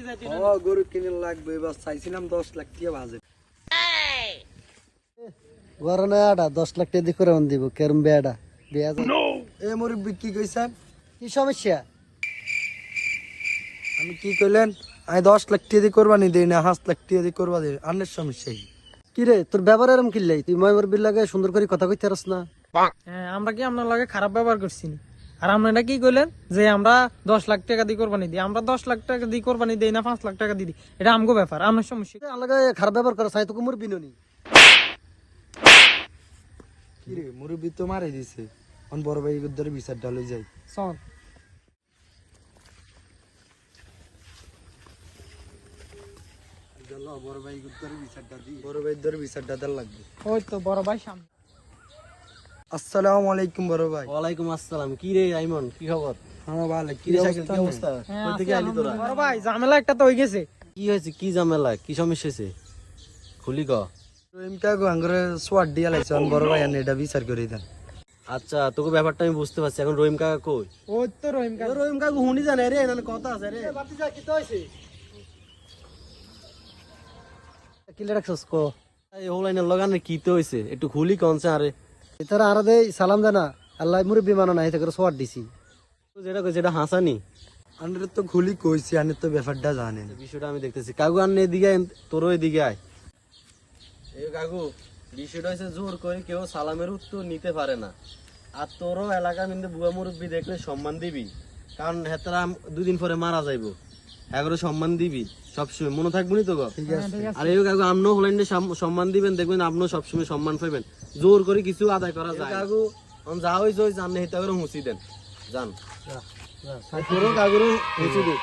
যাইতে ও গরু কিনে লাগবে এবার চাইছিলাম 10 লাখ টাকা বাজে গরনে আডা 10 লাখ টাকা দিয়ে করে দিব কেরম বেডা বিয়া এ মুরব্বি কি কইছেন কি সমস্যা আমি কি কইলেন আমি 10 লাখ টাকা দিয়ে কোরবানি দেই না 5 লাখ টাকা দিয়ে কোরবানি দেই আন্নের সমস্যা কি কি রে তোর ব্যবহার এরম কিল্লাই তুই ময়মর বিল লাগে সুন্দর করে কথা কইতে পারছ না হ্যাঁ আমরা কি আপনার লগে খারাপ ব্যবহার করছি না? আর আপনারা কি কইলেন যে আমরা 10 লাখ টাকা দিয়ে কোরবানি দিই? আমরা 10 লাখ টাকা দিয়ে কোরবানি দেই না 5 লাখ টাকা দিয়ে দিই, এটা আমগো ব্যাপার, আমার সমস্যা। আলাদা খারাপ ব্যবহার করে সাই তোকে মোর বিনোনি কি রে মুরব্বি তো মারে দিছে অন বড় ভাই ধরে বিচার ডালে যাই চল বড় ভাই ধরে বিচারটা দি বড় ভাই ধরে বিচারটা দাল লাগবে ওই তো বড় ভাই সামনে। আসসালামু আলাইকুম বড় ভাই ওয়ালাইকুম আসসালাম কি রে আইমন কি খবর হ্যাঁ ভালো কি রে শাকিল কি অবস্থা হ্যাঁ, কই আছি থেকে আইলি তোরা আলহামদুলিল্লাহ। বড় ভাই ঝামেলা একটা তো হয়ে গেছে। কি হয়েছে কি ঝামেলা কি সমস্যা হয়েছে খুলি ক এমকা গো আঙ্গরে সোয়াট দিয়া লাইছে অন বড় ভাই আনে এটা বিচার করে দেন আচ্ছা তোকে ব্যাপারটা আমি বুঝতে পারছি এখন রহিম কাকা কই ওই তো রহিম কাকা। রহিম কাকু হুনি জানে রে এনার কথা আছে রে বাতি যা কি তো হইছে কি রাখছস কো এই অনলাইনে লাগানে কি তো হইছে একটু খুলি কোনছে আরে এতারা আরে দেই সালাম দেনা আল্লাহ মুরব্বি মানো না এটা করে সোয়াট দিছি যেটা কইছে এটা হাসানি আন্নের তো খুলি কইছি আনে তো ব্যাপারটা জানেন বিষয়টা আমি দেখতেছি কাকু আন্নে এদিকে তোরও এদিকে আয় এই কাকু বিষয়টা হচ্ছে জোর করে কেউ সালামের উত্তর নিতে পারে না আর তোরও এলাকা মিন্দে বুয়া মুরব্বি দেখলে সম্মান দিবি কারণ হেতারা দুদিন পরে মারা যাইবো এগারো সম্মান দিবি সবসময় মনে থাকবো নি তো গো ঠিক আছে আর এই কাকু আপনিও হলেন সম্মান দিবেন দেখবেন আপনিও সবসময় সম্মান পাইবেন জোর করে কিছু আদায় করা যায় কাকু যা হয়েছে ওই জানলে হেতা করে হুঁচি দেন যান তোরও কাকুরও হুঁচি দিন